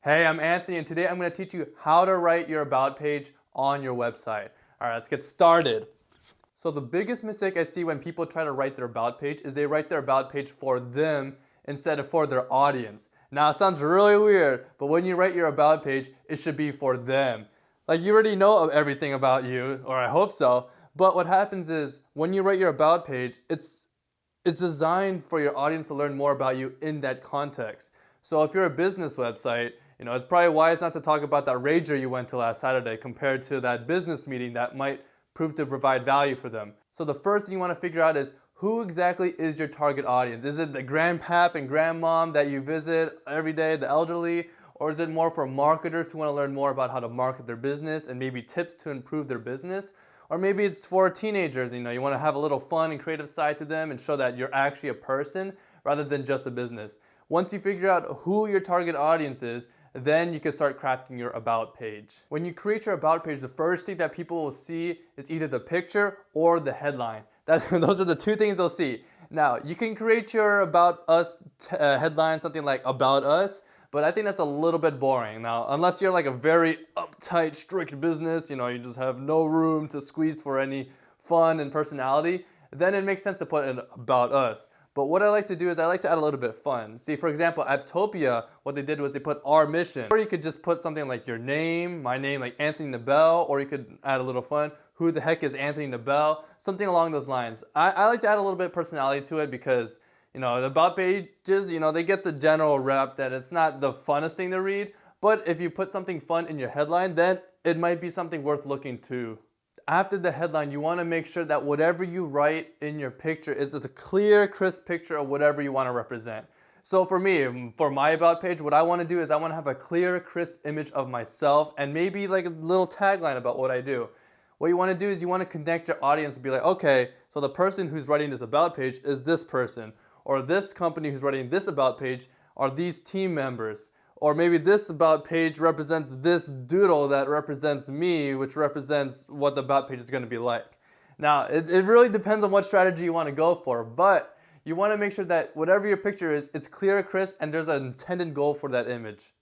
Hey, I'm Anthony, and today I'm going to teach you how to write your about page on your website. All right, let's get started. So the biggest mistake I see when people try to write their about page is they write their about page for them instead of for their audience. Now it sounds really weird, but when you write your about page, it should be for them. Like you already know everything about you, or I hope so, but what happens is when you write your about page, it's designed for your audience to learn more about you in that context. So if you're a business website, it's probably wise not to talk about that rager you went to last Saturday compared to that business meeting that might prove to provide value for them. So the first thing you want to figure out is who exactly is your target audience? Is it the grandpap and grandmom that you visit every day, the elderly? Or is it more for marketers who want to learn more about how to market their business and maybe tips to improve their business? Or maybe it's for teenagers, you want to have a little fun and creative side to them and show that you're actually a person rather than just a business. Once you figure out who your target audience is, then you can start crafting your about page. When you create your about page, the first thing that people will see is either the picture or the headline. Those are the two things they'll see. Now, you can create your about us headline, something like about us, but I think that's a little bit boring. Now, unless you're like a very uptight, strict business, you just have no room to squeeze for any fun and personality, then it makes sense to put an about us. But what I like to do is I like to add a little bit of fun. See, for example, Aptopia, what they did was they put our mission. Or you could just put something like your name, my name, like Anthony Nabel, or you could add a little fun. Who the heck is Anthony Nabel? Something along those lines. I like to add a little bit of personality to it because, the about pages, they get the general rep that it's not the funnest thing to read. But if you put something fun in your headline, then it might be something worth looking to. After the headline, you want to make sure that whatever you write in your picture is a clear, crisp picture of whatever you want to represent. So for me, for my about page, what I want to do is I want to have a clear, crisp image of myself and maybe like a little tagline about what I do. What you want to do is you want to connect your audience and be like, okay, so the person who's writing this about page is this person, or this company who's writing this about page are these team members. Or maybe this about page represents this doodle that represents me, which represents what the about page is going to be like. Now, it really depends on what strategy you want to go for, but you want to make sure that whatever your picture is, it's clear, crisp, and there's an intended goal for that image.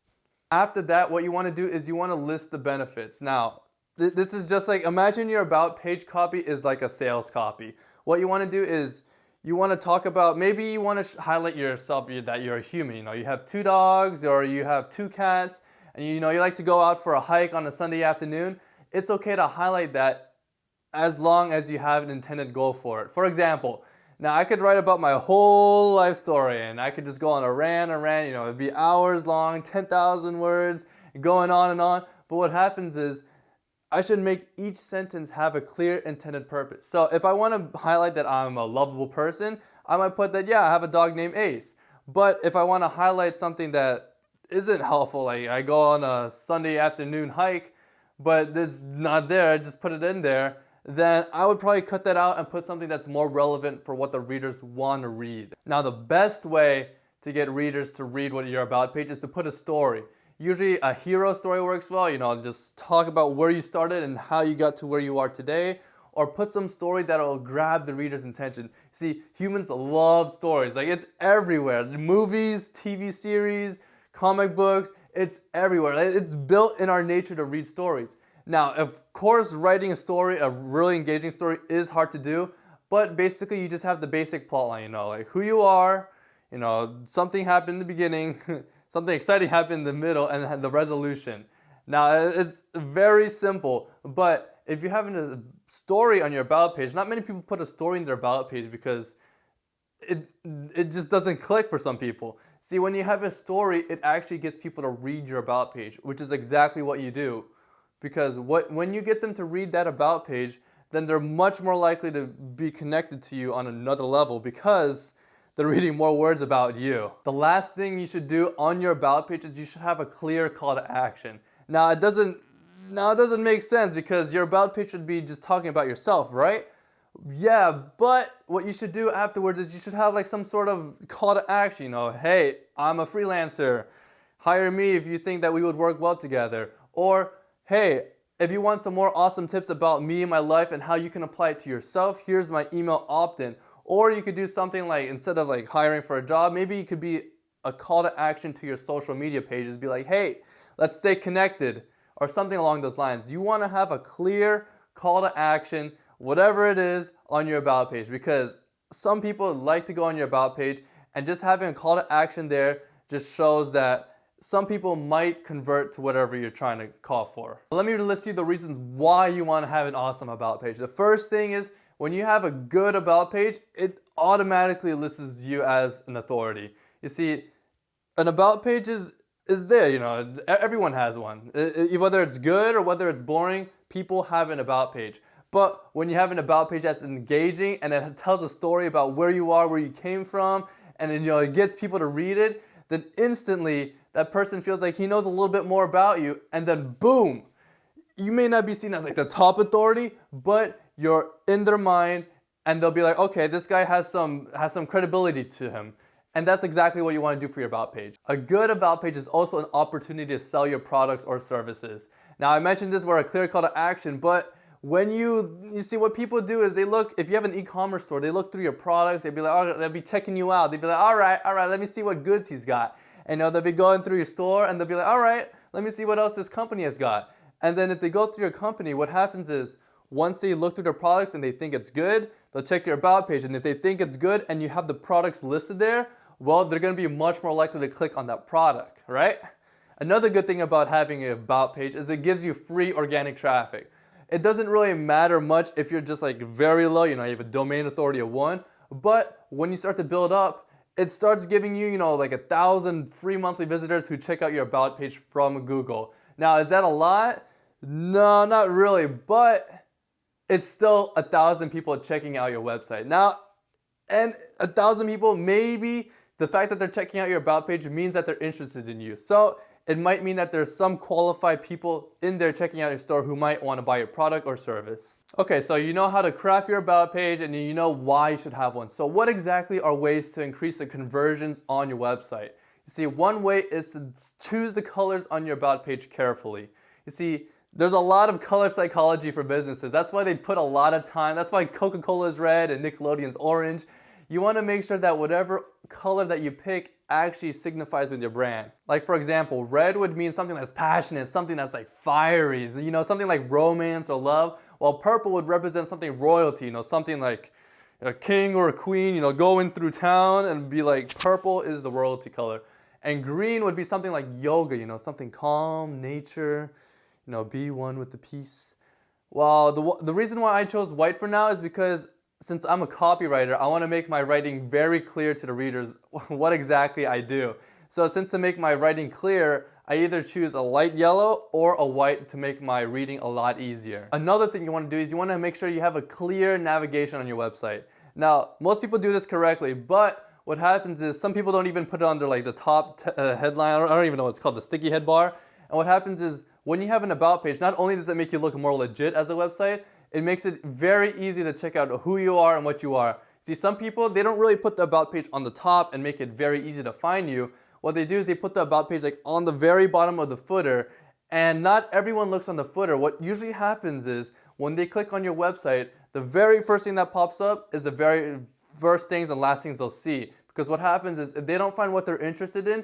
After that, what you want to do is you want to list the benefits. Now, this is just like, imagine your about page copy is like a sales copy. What you want to do is you want to talk about, maybe you want to highlight yourself that you're a human. You have 2 dogs or you have 2 cats and you like to go out for a hike on a Sunday afternoon. It's okay to highlight that as long as you have an intended goal for it. For example, now I could write about my whole life story and I could just go on a rant, it'd be hours long, 10,000 words, going on and on. But what happens is I should make each sentence have a clear intended purpose. So if I want to highlight that I'm a lovable person, I might put that, yeah, I have a dog named Ace. But if I want to highlight something that isn't helpful, like I go on a Sunday afternoon hike, but it's not there, I just put it in there, then I would probably cut that out and put something that's more relevant for what the readers want to read. Now the best way to get readers to read what you're about page is to put a story. Usually a hero story works well, just talk about where you started and how you got to where you are today, or put some story that will grab the reader's attention. See, humans love stories, like it's everywhere. Movies, TV series, comic books, it's everywhere. It's built in our nature to read stories. Now, of course, writing a story, a really engaging story is hard to do, but basically you just have the basic plot line, like who you are, something happened in the beginning, something exciting happened in the middle, and the resolution. Now, it's very simple, but if you're having a story on your about page, not many people put a story in their about page because it just doesn't click for some people. See, when you have a story, it actually gets people to read your about page, which is exactly what you do. Because when you get them to read that about page, then they're much more likely to be connected to you on another level because they're reading more words about you. The last thing you should do on your about page is you should have a clear call to action. Now it doesn't make sense because your about page should be just talking about yourself, right? Yeah, but what you should do afterwards is you should have like some sort of call to action, hey, I'm a freelancer. Hire me if you think that we would work well together. Or, hey, if you want some more awesome tips about me and my life and how you can apply it to yourself, here's my email opt-in. Or you could do something like, instead of like hiring for a job, maybe you could be a call to action to your social media pages, be like, hey, let's stay connected, or something along those lines. You want to have a clear call to action, whatever it is, on your about page, because some people like to go on your about page, and just having a call to action there just shows that some people might convert to whatever you're trying to call for. Let me list you the reasons why you want to have an awesome about page. The first thing is, when you have a good about page, it automatically lists you as an authority. You see, an about page is there, you know, everyone has one. Whether it's good or whether it's boring, people have an about page. But when you have an about page that's engaging and it tells a story about where you are, where you came from, and then, you know, it gets people to read it, then instantly that person feels like he knows a little bit more about you, and then boom, you may not be seen as like the top authority, but you're in their mind, and they'll be like, okay, this guy has some credibility to him. And that's exactly what you want to do for your about page. A good about page is also an opportunity to sell your products or services. Now, I mentioned this were a clear call to action, but when you see what people do is they look, if you have an e-commerce store, they look through your products, they'd be like, oh, they'll be checking you out. They'd be like, all right, let me see what goods he's got. And you know, they'll be going through your store and they'll be like, all right, let me see what else this company has got. And then if they go through your company, what happens is, once they look through their products and they think it's good, they'll check your about page. And if they think it's good and you have the products listed there, well, they're going to be much more likely to click on that product, right? Another good thing about having an about page is it gives you free organic traffic. It doesn't really matter much if you're just like very low, you know, you have a domain authority of 1, but when you start to build up, it starts giving you, you know, like 1,000 free monthly visitors who check out your about page from Google. Now, is that a lot? No, not really, but it's still 1,000 people checking out your website. Now, and 1,000 people, maybe the fact that they're checking out your about page means that they're interested in you. So it might mean that there's some qualified people in there checking out your store who might want to buy your product or service. Okay, so you know how to craft your about page and you know why you should have one. So what exactly are ways to increase the conversions on your website? You see, one way is to choose the colors on your about page carefully. You see, there's a lot of color psychology for businesses. That's why they put a lot of time. That's why Coca-Cola is red and Nickelodeon's orange. You want to make sure that whatever color that you pick actually signifies with your brand. Like, for example, red would mean something that's passionate, something that's like fiery, you know, something like romance or love, while purple would represent something royalty, you know, something like a king or a queen, you know, going through town and be like, purple is the royalty color. And green would be something like yoga, you know, something calm, nature, you know, be one with the peace. Well, the reason why I chose white for now is because since I'm a copywriter, I want to make my writing very clear to the readers what exactly I do. So since to make my writing clear, I either choose a light yellow or a white to make my reading a lot easier. Another thing you want to do is you want to make sure you have a clear navigation on your website. Now, most people do this correctly, but what happens is some people don't even put it under like the top headline, I don't even know what it's called, the sticky head bar. And what happens is when you have an about page, not only does it make you look more legit as a website, it makes it very easy to check out who you are and what you are. See, some people, they don't really put the about page on the top and make it very easy to find you. What they do is they put the about page like on the very bottom of the footer, and not everyone looks on the footer. What usually happens is when they click on your website, the very first thing that pops up is the very first things and last things they'll see. Because what happens is if they don't find what they're interested in,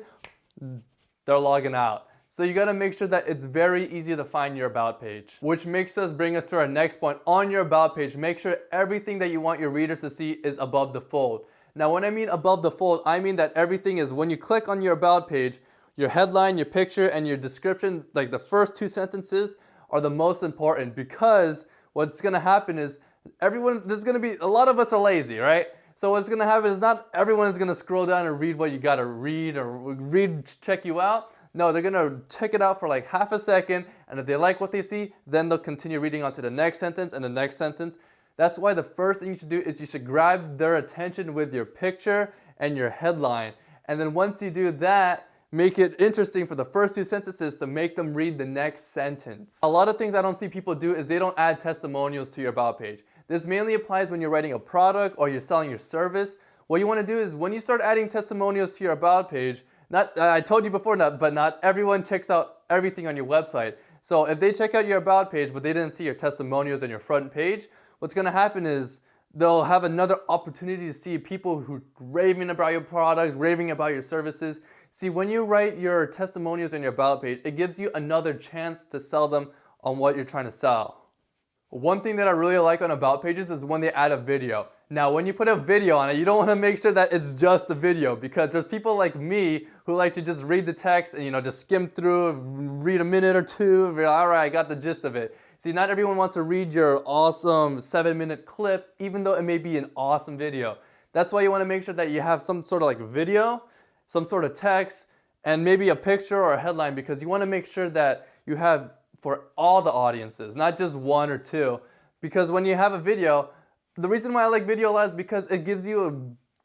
they're logging out. So you gotta make sure that it's very easy to find your about page. Which bring us to our next point. On your about page, make sure everything that you want your readers to see is above the fold. Now when I mean above the fold, I mean that everything is, when you click on your about page, your headline, your picture, and your description, like the first 2 sentences are the most important, because what's gonna happen is a lot of us are lazy, right? So what's gonna happen is not everyone is gonna scroll down and read what you gotta read or check you out. No, they're gonna check it out for like half a second, and if they like what they see, then they'll continue reading on to the next sentence and the next sentence. That's why the first thing you should do is you should grab their attention with your picture and your headline. And then once you do that, make it interesting for the first 2 sentences to make them read the next sentence. A lot of things I don't see people do is they don't add testimonials to your about page. This mainly applies when you're writing a product or you're selling your service. What you want to do is when you start adding testimonials to your about page, I told you before, but not everyone checks out everything on your website. So if they check out your about page, but they didn't see your testimonials on your front page, what's going to happen is They'll have another opportunity to see people who raving about your products, raving about your services. See, when you write your testimonials on your about page, it gives you another chance to sell them on what you're trying to sell. One thing that I really like on about pages is when they add a video. Now, when you put a video on it, you don't want to make sure that it's just a video, because there's people like me who like to just read the text and just skim through, read a minute or two, and be like, all right, I got the gist of it. See, not everyone wants to read your awesome 7-minute clip, even though it may be an awesome video. That's why you want to make sure that you have some sort of like video, some sort of text, and maybe a picture or a headline, because you want to make sure that you have for all the audiences, not just one or two. Because when you have a video, the reason why I like video a lot is because it gives you a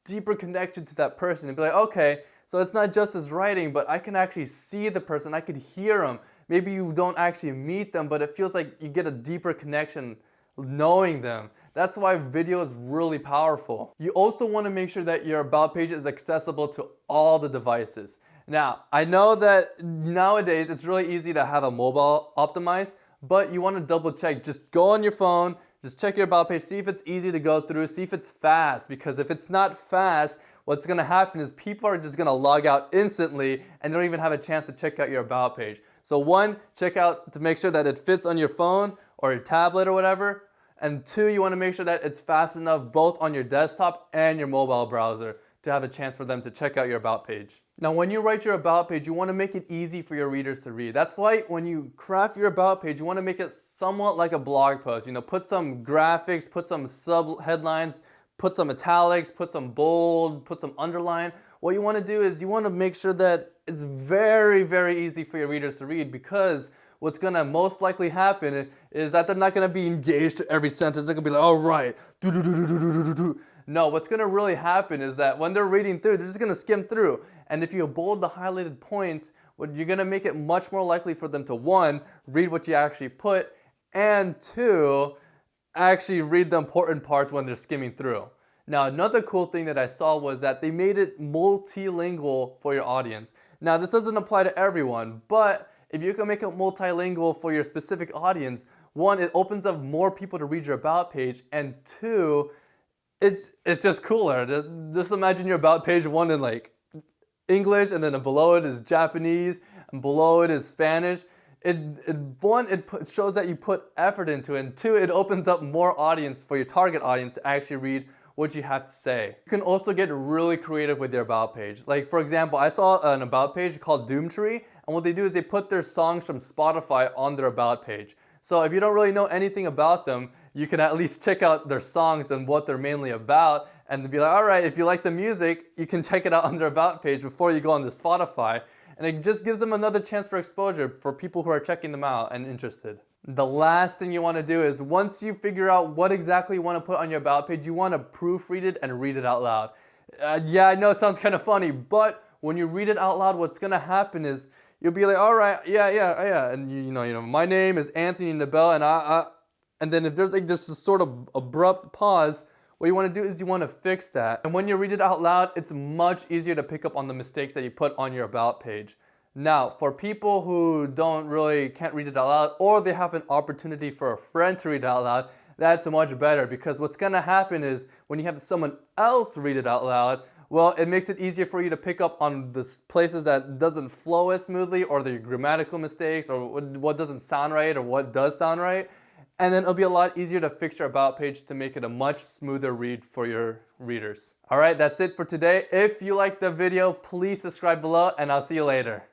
deeper connection to that person. And be like, okay, so it's not just as writing, but I can actually see the person, I could hear them. Maybe you don't actually meet them, but it feels like you get a deeper connection knowing them. That's why video is really powerful. You also want to make sure that your about page is accessible to all the devices. Now, I know that nowadays it's really easy to have a mobile optimized, but you want to double check. Just go on your phone, just check your about page, see if it's easy to go through, see if it's fast, because if it's not fast, what's going to happen is people are just going to log out instantly and they don't even have a chance to check out your about page. So one, check out to make sure that it fits on your phone or your tablet or whatever. And two, you want to make sure that it's fast enough both on your desktop and your mobile browser to have a chance for them to check out your about page. Now, when you write your about page, you want to make it easy for your readers to read. That's why when you craft your about page, you want to make it somewhat like a blog post. Put some graphics, put some sub headlines, put some italics, put some bold, put some underline. What you want to do is you want to make sure that it's very, very easy for your readers to read, because what's going to most likely happen is that they're not going to be engaged to every sentence. They're going to be like, all right, do. No, what's going to really happen is that when they're reading through, they're just going to skim through. And if you bold the highlighted points, you're going to make it much more likely for them to, one, read what you actually put, and two, actually read the important parts when they're skimming through. Now, another cool thing that I saw was that they made it multilingual for your audience. Now, this doesn't apply to everyone, but if you can make it multilingual for your specific audience, one, it opens up more people to read your about page, and two, it's just cooler. Just imagine your about page, one in like English, and then below it is Japanese, and below it is Spanish. It shows that you put effort into it, and two, it opens up more audience for your target audience to actually read what you have to say. You can also get really creative with your about page. Like, for example, I saw an about page called Doomtree, and what they do is they put their songs from Spotify on their about page. So if you don't really know anything about them, you can at least check out their songs and what they're mainly about, and be like, all right, if you like the music, you can check it out on their about page before you go on to Spotify. And it just gives them another chance for exposure for people who are checking them out and interested. The last thing you want to do is, once you figure out what exactly you want to put on your about page, you want to proofread it and read it out loud. Yeah, I know it sounds kind of funny, but when you read it out loud, what's going to happen is you'll be like, all right, yeah. And my name is Anthony Nabel, and then if there's like this sort of abrupt pause, what you want to do is you want to fix that. And when you read it out loud, it's much easier to pick up on the mistakes that you put on your about page. Now, for people who can't read it out loud, or they have an opportunity for a friend to read it out loud, that's much better, because what's going to happen is when you have someone else read it out loud, well, it makes it easier for you to pick up on the places that doesn't flow as smoothly, or the grammatical mistakes, or what doesn't sound right, or what does sound right. And then it'll be a lot easier to fix your about page to make it a much smoother read for your readers. All right, that's it for today. If you liked the video, please subscribe below, and I'll see you later.